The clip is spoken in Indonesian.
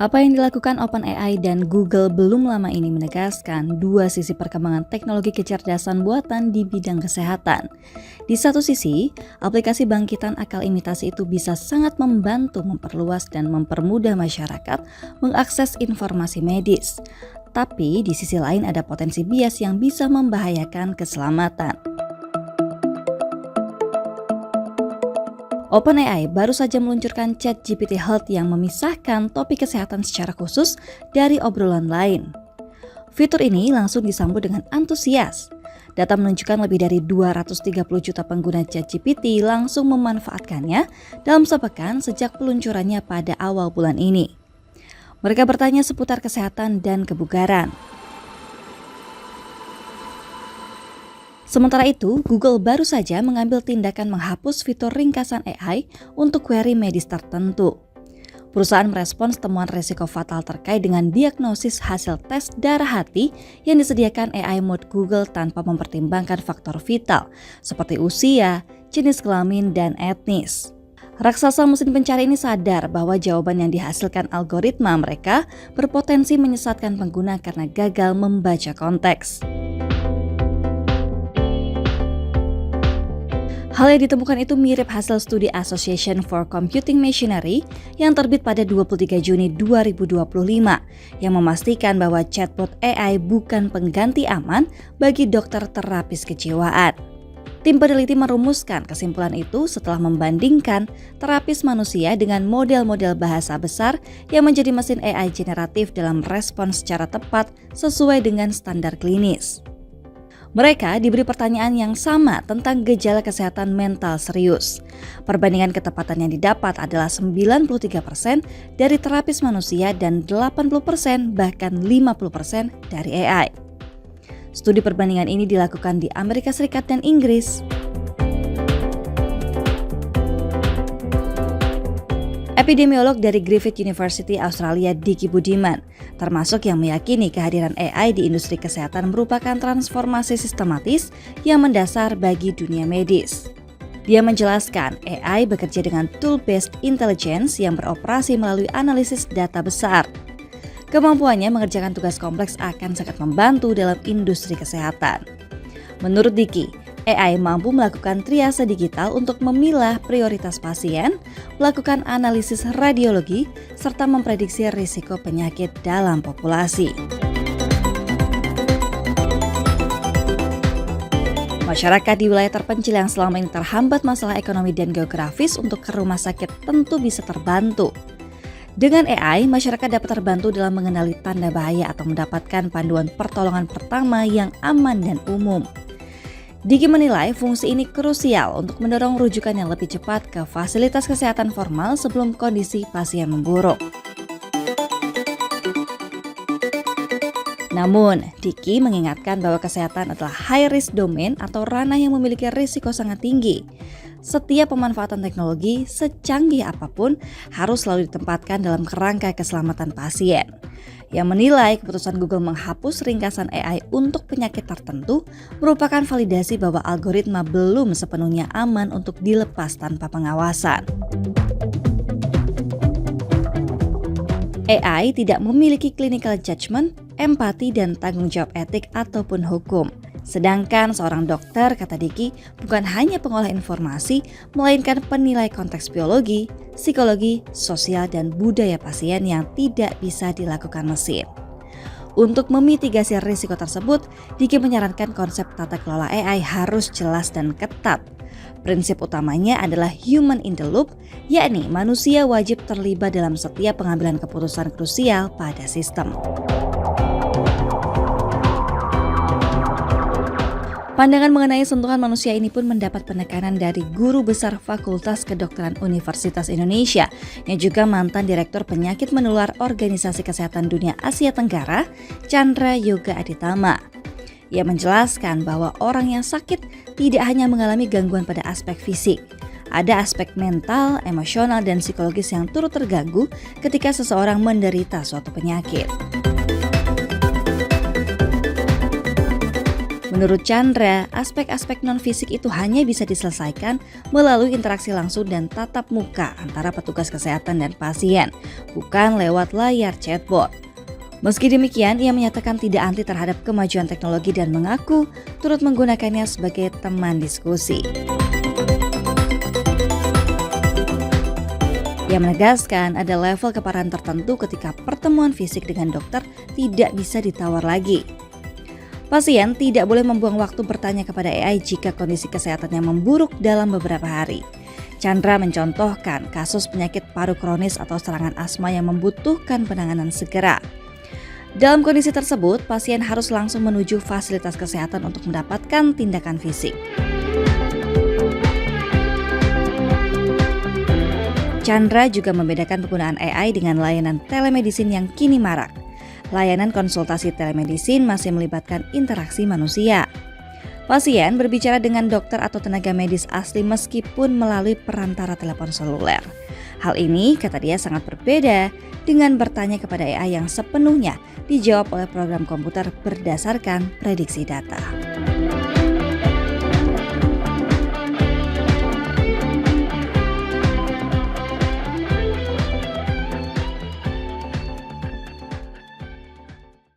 Apa yang dilakukan OpenAI dan Google belum lama ini menegaskan dua sisi perkembangan teknologi kecerdasan buatan di bidang kesehatan. Di satu sisi, aplikasi bangkitan akal imitasi itu bisa sangat membantu memperluas dan mempermudah masyarakat mengakses informasi medis. Tapi di sisi lain ada potensi bias yang bisa membahayakan keselamatan. OpenAI baru saja meluncurkan ChatGPT Health yang memisahkan topik kesehatan secara khusus dari obrolan lain. Fitur ini langsung disambut dengan antusias. Data menunjukkan lebih dari 230 juta pengguna ChatGPT langsung memanfaatkannya dalam sepekan sejak peluncurannya pada awal bulan ini. Mereka bertanya seputar kesehatan dan kebugaran. Sementara itu, Google baru saja mengambil tindakan menghapus fitur ringkasan AI untuk query medis tertentu. Perusahaan merespons temuan risiko fatal terkait dengan diagnosis hasil tes darah hati yang disediakan AI mode Google tanpa mempertimbangkan faktor vital seperti usia, jenis kelamin, dan etnis. Raksasa mesin pencari ini sadar bahwa jawaban yang dihasilkan algoritma mereka berpotensi menyesatkan pengguna karena gagal membaca konteks. Hal yang ditemukan itu mirip hasil studi Association for Computing Machinery yang terbit pada 23 Juni 2025 yang memastikan bahwa chatbot AI bukan pengganti aman bagi dokter terapis kejiwaan. Tim peneliti merumuskan kesimpulan itu setelah membandingkan terapis manusia dengan model-model bahasa besar yang menjadi mesin AI generatif dalam respons secara tepat sesuai dengan standar klinis. Mereka diberi pertanyaan yang sama tentang gejala kesehatan mental serius. Perbandingan ketepatan yang didapat adalah 93% dari terapis manusia dan 80% bahkan 50% dari AI. Studi perbandingan ini dilakukan di Amerika Serikat dan Inggris. Epidemiolog dari Griffith University Australia Diki Budiman termasuk yang meyakini kehadiran AI di industri kesehatan merupakan transformasi sistematis yang mendasar bagi dunia medis. Dia menjelaskan AI bekerja dengan tool-based intelligence yang beroperasi melalui analisis data besar. Kemampuannya mengerjakan tugas kompleks akan sangat membantu dalam industri kesehatan. Menurut Diki, AI mampu melakukan triase digital untuk memilah prioritas pasien, melakukan analisis radiologi, serta memprediksi risiko penyakit dalam populasi. Masyarakat di wilayah terpencil yang selama ini terhambat masalah ekonomi dan geografis untuk ke rumah sakit tentu bisa terbantu. Dengan AI, masyarakat dapat terbantu dalam mengenali tanda bahaya atau mendapatkan panduan pertolongan pertama yang aman dan umum. Diki menilai fungsi ini krusial untuk mendorong rujukan yang lebih cepat ke fasilitas kesehatan formal sebelum kondisi pasien memburuk. Namun, Diki mengingatkan bahwa kesehatan adalah high-risk domain atau ranah yang memiliki risiko sangat tinggi. Setiap pemanfaatan teknologi, secanggih apapun, harus selalu ditempatkan dalam kerangka keselamatan pasien. Yang menilai keputusan Google menghapus ringkasan AI untuk penyakit tertentu merupakan validasi bahwa algoritma belum sepenuhnya aman untuk dilepas tanpa pengawasan. AI tidak memiliki clinical judgment, empati, dan tanggung jawab etik ataupun hukum. Sedangkan seorang dokter, kata Diki, bukan hanya pengolah informasi, melainkan penilai konteks biologi, psikologi, sosial, dan budaya pasien yang tidak bisa dilakukan mesin. Untuk memitigasi risiko tersebut, Diki menyarankan konsep tata kelola AI harus jelas dan ketat. Prinsip utamanya adalah human in the loop, yakni manusia wajib terlibat dalam setiap pengambilan keputusan krusial pada sistem. Pandangan mengenai sentuhan manusia ini pun mendapat penekanan dari Guru Besar Fakultas Kedokteran Universitas Indonesia yang juga mantan Direktur Penyakit Menular Organisasi Kesehatan Dunia Asia Tenggara, Chandra Yoga Aditama. Ia menjelaskan bahwa orang yang sakit tidak hanya mengalami gangguan pada aspek fisik. Ada aspek mental, emosional, dan psikologis yang turut terganggu ketika seseorang menderita suatu penyakit. Menurut Chandra, aspek-aspek non-fisik itu hanya bisa diselesaikan melalui interaksi langsung dan tatap muka antara petugas kesehatan dan pasien, bukan lewat layar chatbot. Meski demikian, ia menyatakan tidak anti terhadap kemajuan teknologi dan mengaku turut menggunakannya sebagai teman diskusi. Ia menegaskan ada level keparahan tertentu ketika pertemuan fisik dengan dokter tidak bisa ditawar lagi. Pasien tidak boleh membuang waktu bertanya kepada AI jika kondisi kesehatannya memburuk dalam beberapa hari. Chandra mencontohkan kasus penyakit paru kronis atau serangan asma yang membutuhkan penanganan segera. Dalam kondisi tersebut, pasien harus langsung menuju fasilitas kesehatan untuk mendapatkan tindakan fisik. Chandra juga membedakan penggunaan AI dengan layanan telemedicine yang kini marak. Layanan konsultasi telemedicine masih melibatkan interaksi manusia. Pasien berbicara dengan dokter atau tenaga medis asli meskipun melalui perantara telepon seluler. Hal ini, kata dia, sangat berbeda dengan bertanya kepada AI yang sepenuhnya dijawab oleh program komputer berdasarkan prediksi data.